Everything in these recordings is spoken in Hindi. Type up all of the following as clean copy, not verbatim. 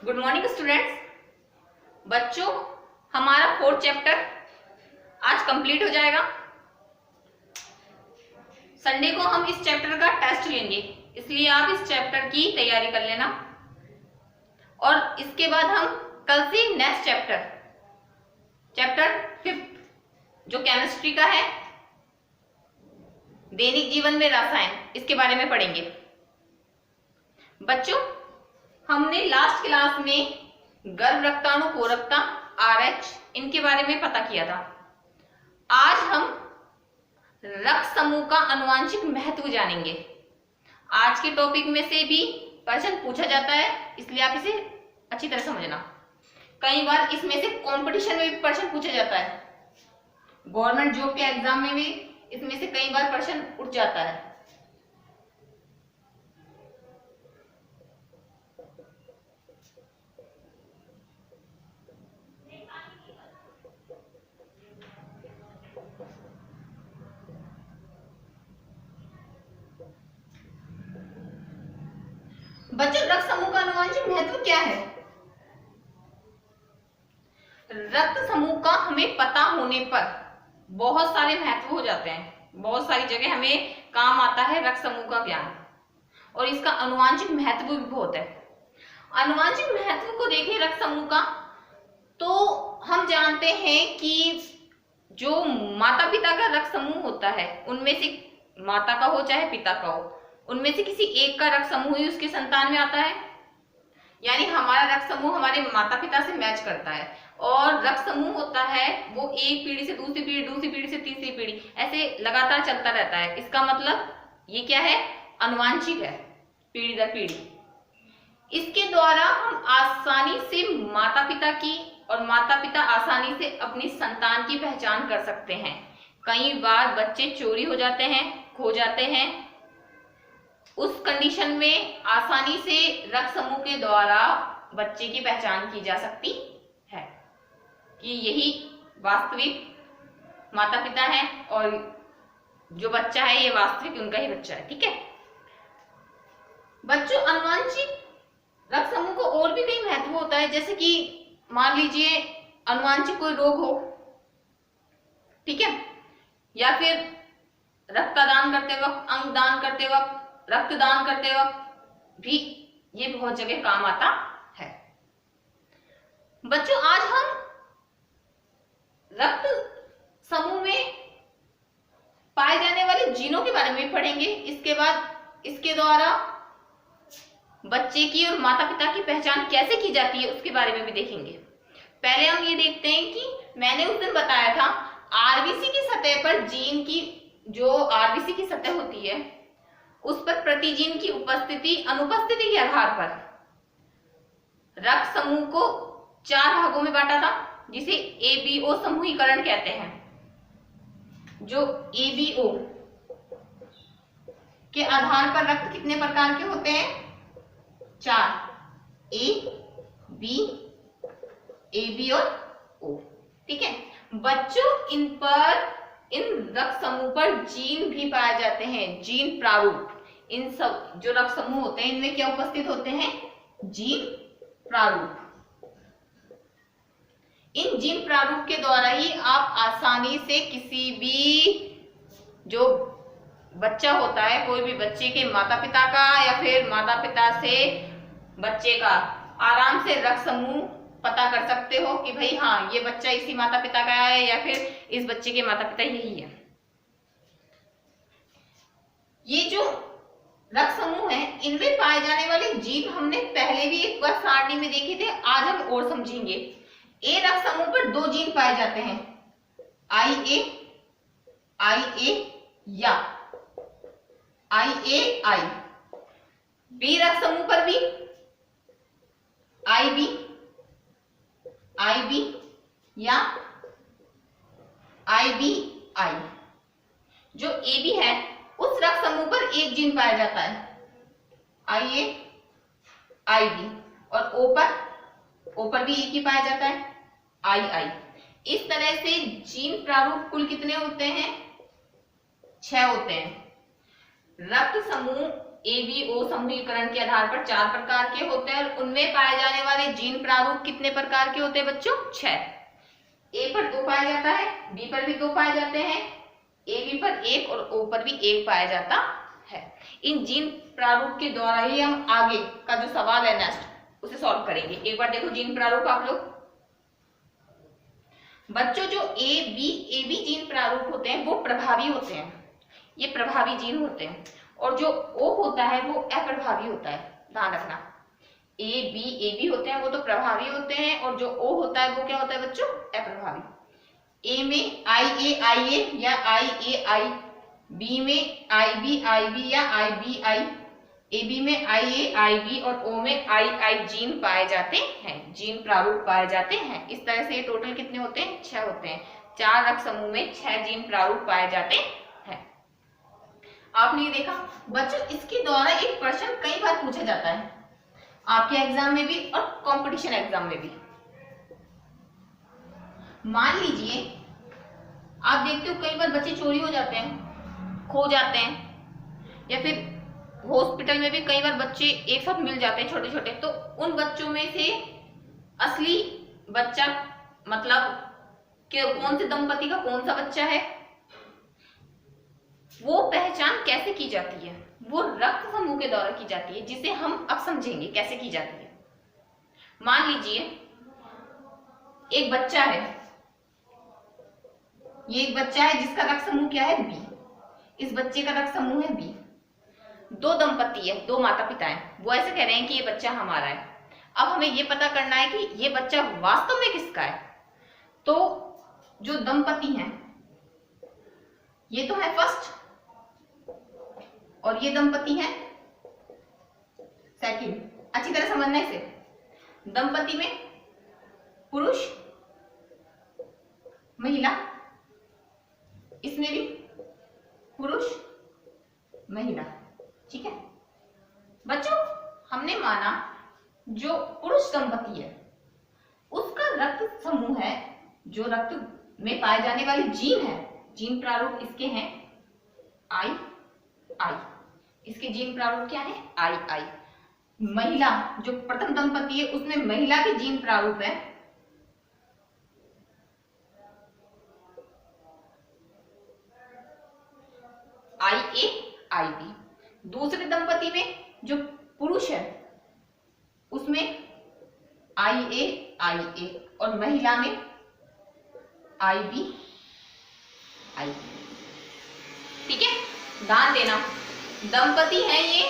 Good morning students. बच्चों, हमारा 4th चैप्टर आज कंप्लीट हो जाएगा। संडे को हम इस चैप्टर का टेस्ट लेंगे, इसलिए आप इस चैप्टर की तैयारी कर लेना। और इसके बाद हम कल से नेक्स्ट चैप्टर 5th जो केमिस्ट्री का है, दैनिक जीवन में रसायन, इसके बारे में पढ़ेंगे। बच्चों, हमने लास्ट क्लास में गर्भ रक्ताणु कोरकता RH इनके बारे में पता किया था। आज हम रक्त समूह का आनुवांशिक महत्व जानेंगे। आज के टॉपिक में से भी प्रश्न पूछा जाता है, इसलिए आप इसे अच्छी तरह समझना। कई बार इसमें से कंपटीशन में भी प्रश्न पूछा जाता है। गवर्नमेंट जॉब के एग्जाम में भी इसमें से कई बार प्रश्न उठ जाता है। बच्चों, रक्त समूह का आनुवांशिक महत्व क्या है? रक्त समूह का हमें पता होने पर बहुत सारे महत्व हो जाते हैं। बहुत सारी जगह हमें काम आता है रक्त समूह का ज्ञान, और इसका आनुवांशिक महत्व भी बहुत है। आनुवांशिक महत्व को देखें रक्त समूह का, तो हम जानते हैं कि जो माता पिता का रक्त समूह होता है, उनमें से माता का हो चाहे पिता का हो, उनमें से किसी एक का रक्त समूह ही उसके संतान में आता है। यानी हमारा रक्त समूह हमारे माता पिता से मैच करता है। और रक्त समूह होता है वो एक पीढ़ी से दूसरी पीढ़ी, दूसरी पीढ़ी से तीसरी पीढ़ी, ऐसे लगातार चलता रहता है। इसका मतलब ये क्या है? आनुवांशिक है, पीढ़ी दर पीढ़ी। इसके द्वारा हम आसानी से माता पिता की और माता पिता आसानी से अपनी संतान की पहचान कर सकते हैं। कई बार बच्चे चोरी हो जाते हैं, खो जाते हैं। उस कंडीशन में आसानी से रक्त समूह के द्वारा बच्चे की पहचान की जा सकती है कि यही वास्तविक माता पिता है और जो बच्चा है ये वास्तविक उनका ही बच्चा है। ठीक है बच्चों, आनुवांशिक रक्त समूह को और भी कई महत्व होता है। जैसे कि मान लीजिए आनुवांशिक कोई रोग हो, ठीक है, या फिर रक्तदान करते वक्त, अंगदान करते वक्त, रक्तदान करते वक्त भी ये बहुत जगह काम आता है। बच्चों, आज हम रक्त समूह में पाए जाने वाले जीनों के बारे में पढ़ेंगे। इसके बाद इसके द्वारा बच्चे की और माता पिता की पहचान कैसे की जाती है उसके बारे में भी देखेंगे। पहले हम ये देखते हैं कि मैंने उस दिन बताया था आरबीसी की सतह पर जीन की, जो आरबीसी की सतह होती है उस पर प्रतिजीन की उपस्थिति अनुपस्थिति के आधार पर रक्त समूह को 4 भागों में बांटा था, जिसे एबीओ समूहीकरण कहते हैं। जो एबीओ के आधार पर रक्त कितने प्रकार के होते हैं? 4, ए, बी, एबी और ओ। ठीक है बच्चों, इन रक्त समूह पर जीन भी पाए जाते हैं, जीन प्रारूप। इन सब जो रक्त समूह होते हैं इनमें क्या उपस्थित होते हैं? जीन प्रारूप। इन जीन प्रारूप के द्वारा ही आप आसानी से किसी भी जो बच्चा होता है, कोई भी बच्चे के माता पिता का या फिर माता पिता से बच्चे का, आराम से रक्त समूह पता कर सकते हो कि भाई हाँ ये बच्चा इसी माता पिता का है या फिर इस बच्चे के माता पिता यही है। ये जो रक्त समूह है इनमें पाए जाने वाले जीन हमने पहले भी एक बार सारणी में देखे थे, आज हम और समझेंगे। ए रक्त समूह पर 2 जीन पाए जाते हैं, IA या IAI। बी रक्त समूह पर भी IB या IBI। जो AB है उस रक्त समूह पर एक जीन पाया जाता है, IA, IB, और O पर भी एक ही पाया जाता है, II। इस तरह से जीन प्रारूप कुल कितने होते हैं? 6 होते हैं। रक्त समूह ए बी ओ समूहीकरण के आधार पर 4 प्रकार के होते हैं और उनमें पाए जाने वाले जीन प्रारूप कितने प्रकार के होते हैं बच्चों? 6। ए पर 2 पाया जाता है, बी पर भी 2 पाए जाते हैं, ए बी पर 1 और ओ पर भी 1 पाया जाता है। इन जीन प्रारूप के द्वारा ही हम आगे का जो सवाल है नेक्स्ट उसे सॉल्व करेंगे। एक बार देखो जीन प्रारूप आप लोग बच्चों, जो ए बी जीन प्रारूप होते हैं वो प्रभावी होते हैं, ये प्रभावी जीन होते हैं, और जो ओ होता है वो अप्रभावी होता है। ध्यान रखना, ए बी होते हैं वो तो प्रभावी होते हैं, और जो ओ होता है वो क्या होता है बच्चों? अप्रभावी। ए में आई ए या आई, बी में आई बी या आई, ए बी में आई बी और ओ में आई जीन पाए जाते हैं, जीन प्रारूप पाए जाते हैं। इस तरह से ये टोटल कितने होते हैं? 6 होते हैं। 4 रक्त समूह में 6 जीन प्रारूप पाए जाते हैं। आपने ये देखा बच्चों, इसके द्वारा एक प्रश्न कई बार पूछा जाता है आपके एग्जाम में भी और कंपटीशन एग्जाम में भी। मान लीजिए आप देखते हो कई बार बच्चे चोरी हो जाते हैं, खो जाते हैं, या फिर हॉस्पिटल में भी कई बार बच्चे एक साथ मिल जाते हैं छोटे छोटे, तो उन बच्चों में से असली बच्चा मतलब कि कौन से दंपति का कौन सा बच्चा है वो पहचान कैसे की जाती है? वो रक्त समूह के द्वारा की जाती है, जिसे हम अब समझेंगे कैसे की जाती है। मान लीजिए एक बच्चा है, ये एक बच्चा है जिसका रक्त समूह क्या है? बी। इस बच्चे का रक्त समूह है बी। 2 दंपति है, 2 माता पिता हैं, वो ऐसे कह रहे हैं कि ये बच्चा हमारा है। अब हमें ये पता करना है कि ये बच्चा वास्तव में किसका है। तो जो दंपति हैं ये तो है फर्स्ट, और ये दंपति है सेकंड। अच्छी तरह समझना इसे। दंपति में पुरुष महिला, इसमें भी पुरुष महिला। ठीक है बच्चों, हमने माना जो पुरुष दंपति है उसका रक्त समूह है, जो रक्त में पाए जाने वाले जीन है, जीन प्रारूप इसके हैं आई। इसके जीन प्रारूप क्या है? आई। महिला जो प्रथम दंपति है उसमें महिला के जीन प्रारूप है आई बी। दूसरे दंपति में जो पुरुष है उसमें आई ए और महिला में आई बी। ठीक है, ध्यान देना, दंपति हैं ये,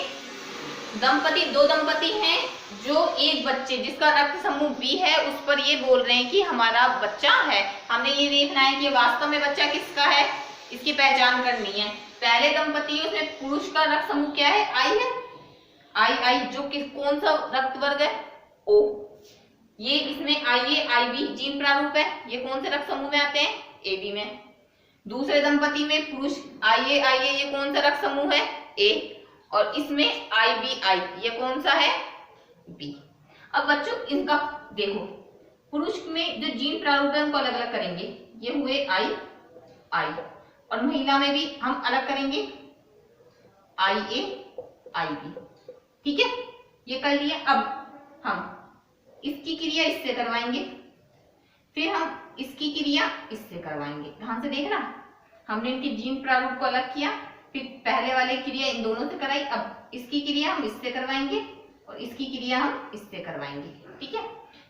दंपति 2 दंपति हैं जो एक बच्चे जिसका रक्त समूह बी है उस पर ये बोल रहे हैं कि हमारा बच्चा है। हमने ये देखना है कि वास्तव में बच्चा किसका है, इसकी पहचान करनी है। पहले दंपति उसमें पुरुष का रक्त समूह क्या है? आई है, आई जो कौन सा रक्त वर्ग है? ओ। ये इसमें आई बी जीन प्रारूप है, ये कौन से रक्त समूह में आते हैं? ए बी में। दूसरे दंपति में पुरुष आई ये कौन सा रक्त समूह है? ए, और इसमें आई ये कौन सा है? बी। अब बच्चों इनका देखो, पुरुष में जो जीन प्रारूप है उनको अलग अलग करेंगे, ये हुए आई, और महिला में भी हम अलग करेंगे आई बी। ठीक है, ये कर लिए। अब हम इसकी क्रिया इससे करवाएंगे, फिर हम इसकी क्रिया इससे करवाएंगे। ध्यान से देखना, हमने इनके जीन प्रारूप को अलग किया, फिर पहले वाले क्रिया इन दोनों से कराई, अब इसकी क्रिया हम इससे करवाएंगे और इसकी क्रिया हम इससे करवाएंगे। ठीक है,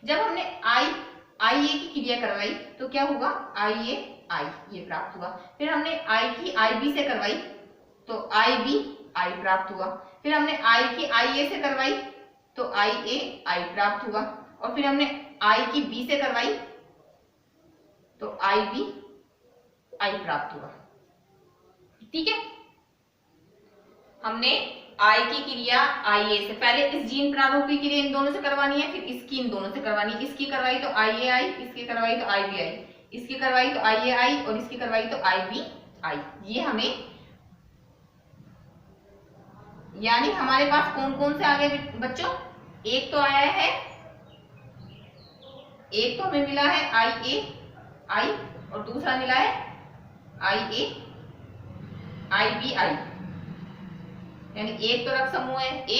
जब हमने आई ए की क्रिया करवाई तो क्या हुआ? आई ये प्राप्त हुआ। फिर हमने आई की आई बी से करवाई तो आई बी आई प्राप्त हुआ। फिर हमने आई की आई ए से करवाई तो आई ए आई प्राप्त हुआ, और फिर हमने आई की बी से करवाई तो आई बी आई प्राप्त हुआ। ठीक है, हमने आई की क्रिया आई ए से, पहले इस जीन प्रारूप की क्रिया इन दोनों से करवानी है, फिर इसकी इन दोनों से करवानी है। इसकी करवाई तो आई ए आई, इसकी करवाई तो आई बी आई, इसकी करवाई तो आई ए आई और इसकी करवाई तो आई बी आई। ये हमें, यानी हमारे पास कौन कौन से आ गए बच्चों? एक तो आया है, एक तो हमें मिला है आई ए आई, और दूसरा मिला है आई ए आई बी आई। यानी एक तो रक्त समूह है ए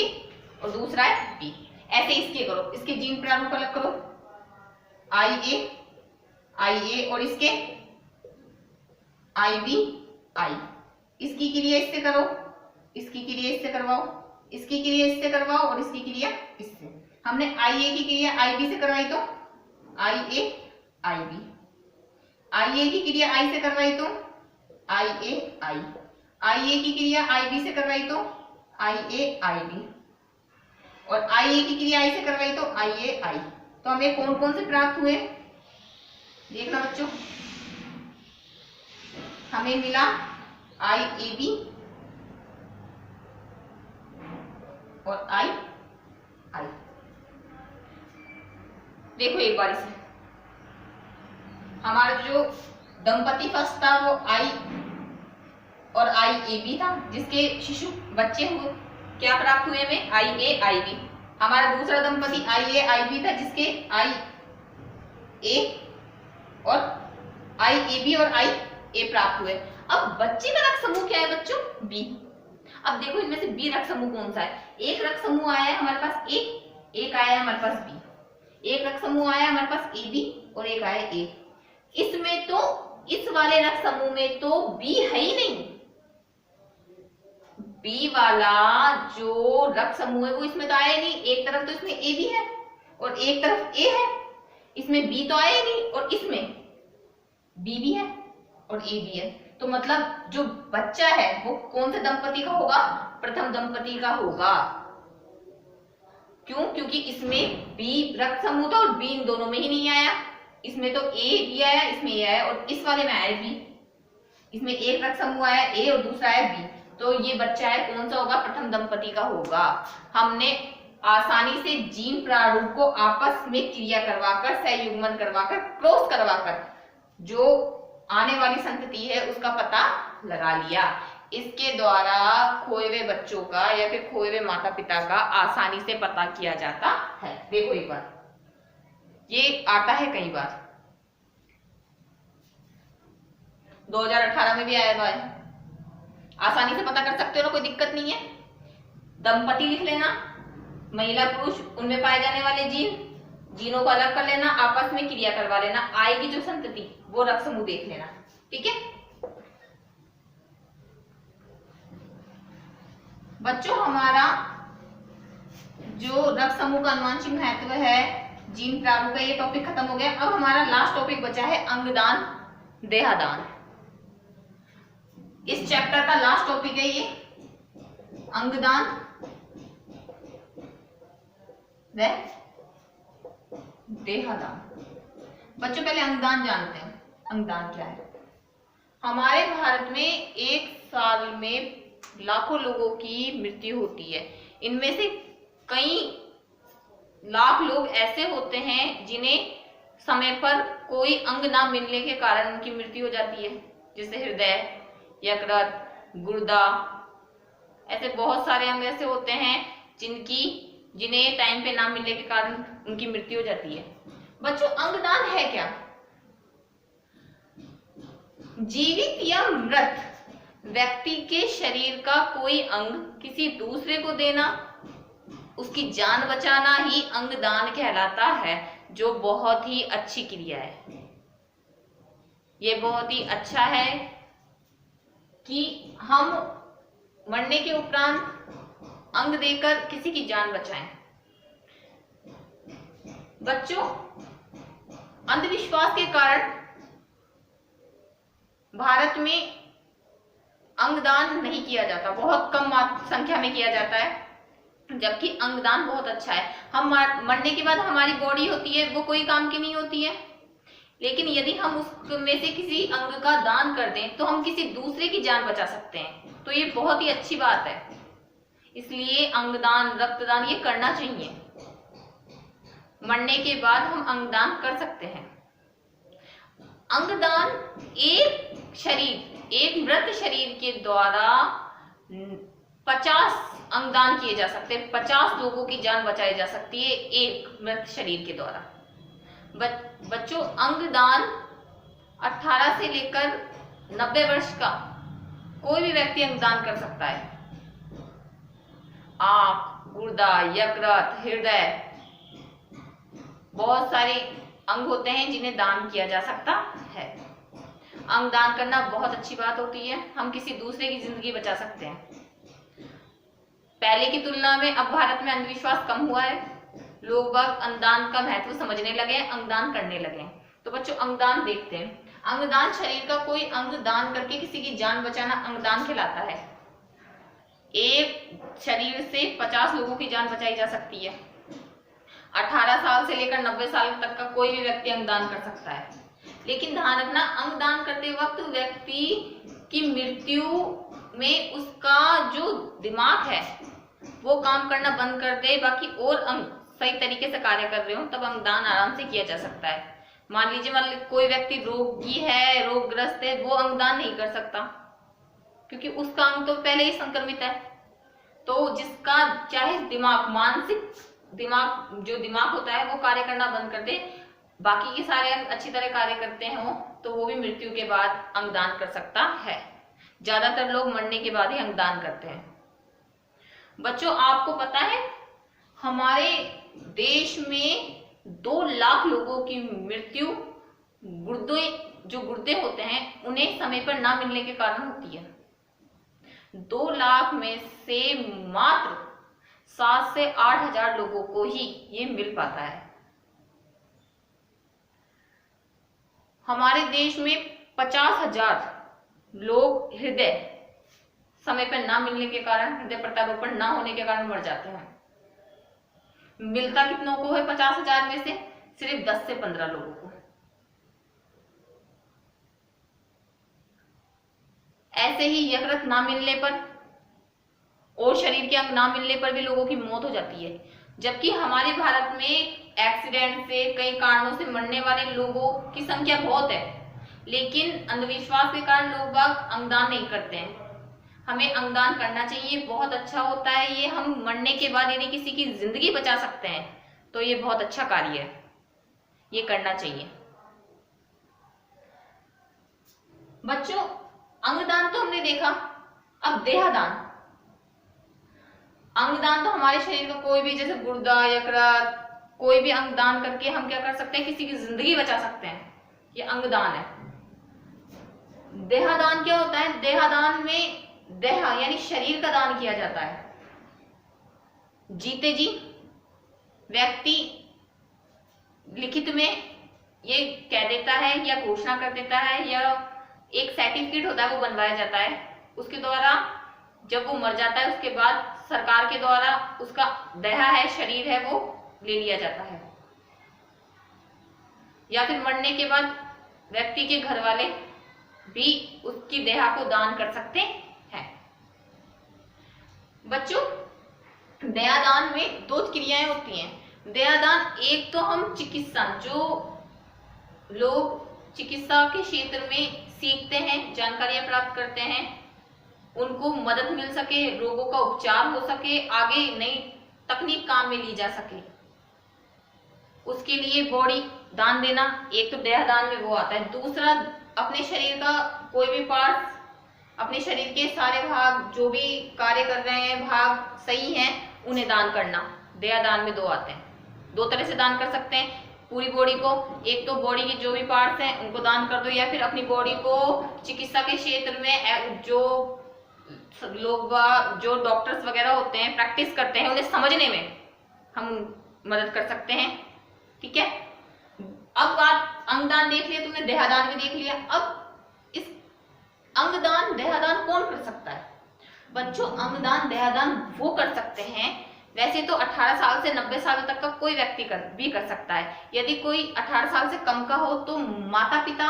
और दूसरा है बी। ऐसे इसके करो, इसके जीन प्रारूप अलग करो, आई ए और इसके आई बी आई। इसकी क्रिया इससे करो, इसकी क्रिया इससे करवाओ, इसकी क्रिया इससे करवाओ और इसकी क्रिया इससे। हमने आई ए की क्रिया आई बी से करवाई तो आई ए आई बी, आई ए की क्रिया आई से करवाई तो आई ए आई ए की क्रिया आई बी से करवाई तो आई ए आई बी, और आई ए की क्रिया आई से करवाई तो आई ए आई। तो हमें कौन कौन से प्राप्त हुए देखना बच्चों। हमें मिला आई ए बी और आई आई। देखो एक बार इसे, हमारा जो दंपति फर्स्ट था वो आई और आई ए बी था, जिसके शिशु बच्चे हुए क्या प्राप्त हुए हमें आई ए आई बी। हमारा दूसरा दंपति आई ए आई बी था, जिसके आई ए और आई ए बी और आई ए प्राप्त हुए। अब बच्चे का रक्त समूह क्या है बच्चों, बी। अब देखो इनमें से बी रक्त समूह कौन सा है। एक रक्त समूह आया है हमारे पास ए, एक आया है हमारे पास बी। एक रक्त समूह आया है हमारे पास ए बी और एक आया ए। इसमें तो इस वाले रक्त समूह में तो बी है ही नहीं। बी वाला जो रक्त समूह है वो इसमें तो आया ही नहीं। एक तरफ तो इसमें ए बी है और एक तरफ ए है, इसमें बी तो आया ही नहीं और इसमें बी भी है और ए भी है। तो मतलब जो बच्चा है वो कौन से दंपति का होगा, प्रथम दंपति का होगा। क्यों, क्योंकि इसमें बी रक्त समूह था और बी इन दोनों में ही नहीं आया। इसमें तो ए बी आया, इसमें ए आया और इस वाले में आया बी। इसमें एक रक्त समूह आया ए और दूसरा है बी, तो ये बच्चा है कौन सा होगा, प्रथम दंपति का होगा। हमने आसानी से जीन प्रारूप को आपस में क्रिया करवाकर, सहयुग्मन करवाकर, क्रॉस करवाकर जो आने वाली संतति है उसका पता लगा लिया। इसके द्वारा खोए हुए बच्चों का या फिर खोए हुए माता पिता का आसानी से पता किया जाता है। देखो एक बार, ये आता है कई बार, 2018 में भी आया हुआ है। आसानी से पता कर सकते हो ना, कोई दिक्कत नहीं है। दंपति लिख लेना, महिला पुरुष उनमें पाए जाने वाले जीनों को अलग कर लेना, आपस में क्रिया करवा लेना, आएगी जो संतति वो रक्त समूह देख लेना। ठीक है बच्चों, हमारा जो रक्त समूह का आनुवंशिक महत्व है, जीन प्रारूप का, ये टॉपिक खत्म हो गया। अब हमारा लास्ट टॉपिक बचा है अंगदान देहादान। इस चैप्टर का लास्ट टॉपिक है ये अंगदान व देहादान। बच्चों पहले अंगदान जानते हैं, अंगदान क्या है। हमारे भारत में एक साल में लाखों लोगों की मृत्यु होती है। इनमें से कई लाख लोग ऐसे होते हैं जिन्हें समय पर कोई अंग ना मिलने के कारण उनकी मृत्यु हो जाती है, जैसे हृदय, यकृत, गुर्दा, ऐसे बहुत सारे अंग ऐसे होते हैं जिन्हें टाइम पे ना मिलने के कारण उनकी मृत्यु हो जाती है। बच्चों अंगदान है क्या? जीवित या मृत व्यक्ति के शरीर का कोई अंग किसी दूसरे को देना, उसकी जान बचाना ही अंगदान कहलाता है, जो बहुत ही अच्छी क्रिया है। ये बहुत ही अच्छा है कि हम मरने के उपरांत अंग देकर किसी की जान बचाएं। बच्चों अंधविश्वास के कारण भारत में अंगदान नहीं किया जाता, बहुत कम संख्या में किया जाता है, जबकि अंगदान बहुत अच्छा है। हम मरने के बाद हमारी बॉडी होती है वो कोई काम की नहीं होती है, लेकिन यदि हम उसमें से किसी अंग का दान कर दें तो हम किसी दूसरे की जान बचा सकते हैं। तो ये बहुत ही अच्छी बात है, इसलिए अंगदान, रक्तदान ये करना चाहिए। मरने के बाद हम अंगदान कर सकते हैं। अंगदान एक मृत शरीर के द्वारा 50 अंगदान किए जा सकते हैं, 50 लोगों की जान बचाई जा सकती है एक मृत शरीर के द्वारा। बच्चों अंगदान 18 से लेकर 90 वर्ष का कोई भी व्यक्ति अंगदान कर सकता है। आंख, गुर्दा, यकृत, हृदय, बहुत सारे अंग होते हैं जिन्हें दान किया जा सकता है। अंग दान करना बहुत अच्छी बात होती है, हम किसी दूसरे की जिंदगी बचा सकते हैं। पहले की तुलना में अब भारत में अंधविश्वास कम हुआ है, लोग बाग अंगदान का महत्व समझने लगे, अंगदान करने लगे। तो बच्चों अंगदान देखते हैं। अंगदान शरीर का कोई अंग दान करके किसी की जान बचाना अंगदान कहलाता है। एक शरीर से 50 लोगों की जान बचाई जा सकती है। 18 साल से लेकर 90 साल तक का कोई भी व्यक्ति अंगदान कर सकता है। लेकिन ध्यान रखना, अंगदान करते वक्त व्यक्ति की मृत्यु में उसका जो दिमाग है वो काम करना बंद कर दे, बाकी और अंग सही तरीके से कार्य कर रहे हो, तब अंगदान आराम से किया जा सकता है। मान लीजिए कोई व्यक्ति रोगी है, रोगग्रस्त है, वो अंगदान नहीं कर सकता क्योंकि उसका अंग तो पहले ही संक्रमित है। तो जिसका चाहे दिमाग, मानसिक दिमाग, जो दिमाग होता है वो कार्य करना बंद कर दे, बाकी के सारे अंग अच्छी तरह कार्य करते हो, तो वो भी मृत्यु के बाद अंगदान कर सकता है। ज्यादातर लोग मरने के बाद ही अंगदान करते हैं। बच्चों आपको पता है हमारे देश में 2 लाख लोगों की मृत्यु जो गुर्दे होते हैं उन्हें समय पर ना मिलने के कारण होती है। 2 लाख में से मात्र 7 से 8 हजार लोगों को ही ये मिल पाता है। हमारे देश में 50,000 लोग हृदय समय पर ना मिलने के कारण, हृदय प्रत्यारोपण ना होने के कारण मर जाते हैं। मिलता कितनों को है 50,000 में से? सिर्फ 10 से 15 लोगों को। ऐसे ही यकृत ना मिलने पर और शरीर के अंग ना मिलने पर भी लोगों की मौत हो जाती है। जबकि हमारे भारत में एक्सीडेंट से, कई कारणों से मरने वाले लोगों की संख्या बहुत है, लेकिन अंधविश्वास के कारण लोग बाग अंगदान नहीं करते हैं। हमें अंगदान करना चाहिए, बहुत अच्छा होता है ये। हम मरने के बाद यदि किसी की जिंदगी बचा सकते हैं तो ये बहुत अच्छा कार्य है, ये करना चाहिए। बच्चों अंगदान तो हमने देखा, अब देहदान। अंगदान तो हमारे शरीर का कोई भी, जैसे गुर्दा, यकृत, कोई भी अंगदान करके हम क्या कर सकते हैं, किसी की जिंदगी बचा सकते हैं, ये अंगदान है। देहदान क्या होता है? देहदान में देह यानी शरीर का दान किया जाता है। जीते जी व्यक्ति लिखित में ये कह देता है या घोषणा कर देता है, या एक सर्टिफिकेट होता है वो बनवाया जाता है, उसके द्वारा जब वो मर जाता है उसके बाद सरकार के द्वारा उसका देह है, शरीर है, वो ले लिया जाता है। या फिर मरने के बाद व्यक्ति के घर वाले भी उसकी देह को दान कर सकते हैं। बच्चों देहदान में 2 क्रियाएं होती हैं। देहदान, एक तो हम चिकित्सा, जो लोग चिकित्सा के क्षेत्र में सीखते हैं, जानकारियां प्राप्त करते हैं, उनको मदद मिल सके, रोगों का उपचार हो सके, आगे नई तकनीक काम में ली जा सके, उसके लिए बॉडी दान देना, एक तो देहदान में वो आता है। दूसरा अपने शरीर का कोई भी पार्ट, अपने शरीर के सारे भाग जो भी कार्य कर रहे हैं, भाग सही हैं, उन्हें दान करना। देहदान में 2 आते हैं। 2 तरह से दान कर सकते हैं पूरी बॉडी को, एक तो बॉडी के जो भी पार्ट्स हैं उनको दान कर दो, या फिर अपनी बॉडी को चिकित्सा के क्षेत्र में जो लोग, जो डॉक्टर्स वगैरह होते हैं, प्रैक्टिस करते हैं, उन्हें समझने में हम मदद कर सकते हैं। ठीक है, अब बात अंगदान देख लिया तुमने, देहदान भी देख लिया। अब इस अंगदान देहदान कौन कर सकता है? बच्चों अंगदान देहदान वो कर सकते हैं, वैसे तो 18 साल से 90 साल तक का कोई व्यक्ति कर सकता है। यदि कोई 18 साल से कम का हो तो माता पिता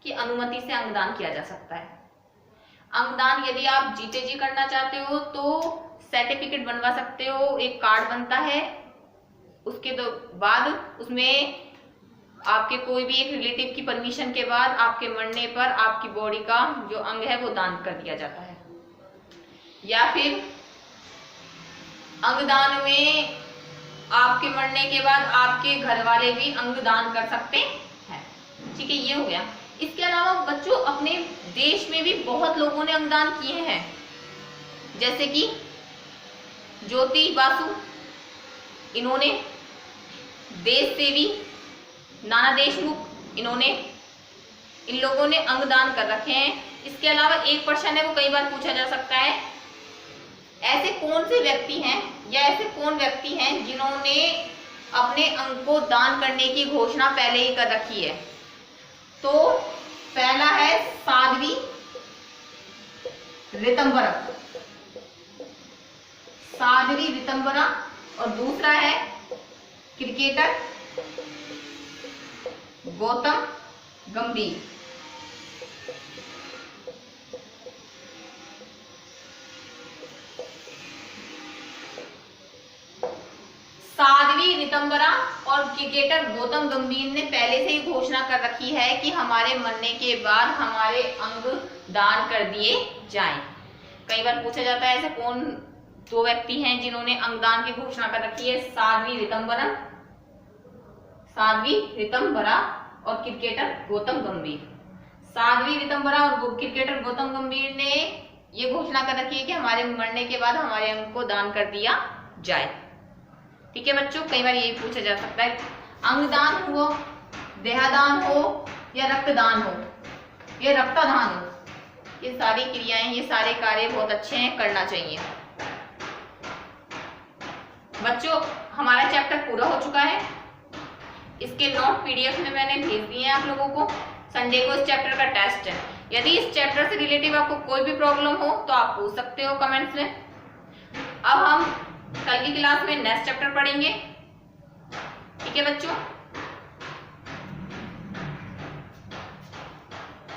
की अनुमति से अंगदान किया जा सकता है। अंगदान यदि आप जीते जी करना चाहते हो तो सर्टिफिकेट बनवा सकते हो, एक कार्ड बनता है, उसके बाद उसमें आपके कोई भी एक रिलेटिव की परमिशन के बाद आपके मरने पर आपकी बॉडी का जो अंग है वो दान कर दिया जाता है। या फिर अंगदान में आपके मरने के बाद आपके घर वाले भी अंगदान कर सकते हैं। ठीक है, ये हो गया। इसके अलावा बच्चों अपने देश में भी बहुत लोगों ने अंगदान किए हैं, जैसे कि ज्योति बासु, इन्होंने देश सेवी, नाना देशमुख, इन्होंने, इन लोगों ने अंगदान कर रखे हैं। इसके अलावा एक प्रश्न है वो कई बार पूछा जा सकता है, ऐसे कौन से व्यक्ति हैं या ऐसे कौन व्यक्ति हैं जिन्होंने अपने अंग को दान करने की घोषणा पहले ही कर रखी है। तो पहला है साध्वी ऋतंबरा, साध्वी ऋतंबरा, और दूसरा है क्रिकेटर गौतम गंभीर। साध्वी ऋतंबरा और क्रिकेटर गौतम गंभीर ने पहले से ही घोषणा कर रखी है कि हमारे मरने के बाद हमारे अंग दान कर दिए जाएं। कई बार पूछा जाता है ऐसे कौन दो व्यक्ति हैं जिन्होंने अंगदान की घोषणा कर रखी है, साध्वी ऋतंबरा और क्रिकेटर गौतम गंभीर। साध्वी ऋतंबरा और क्रिकेटर गौतम गंभीर ने ये घोषणा कर रखी है कि हमारे मरने के बाद हमारे अंग को दान कर दिया जाए। ठीक है बच्चों, कई बार यही पूछा जा सकता है, अंगदान हो, देहदान हो या रक्तदान हो या रक्तदान हो, ये सारी क्रियाएं, ये सारे कार्य बहुत अच्छे हैं, करना चाहिए। बच्चों हमारा चैप्टर पूरा हो चुका है, इसके नोट पीडीएफ में मैंने भेज दिए हैं आप लोगों को। संडे को इस चैप्टर का टेस्ट है। यदि इस चैप्टर से रिलेटिव आपको कोई भी प्रॉब्लम हो तो आप पूछ सकते हो कमेंट्स में। अब हम कल की क्लास में नेक्स्ट चैप्टर पढ़ेंगे। ठीक है बच्चों।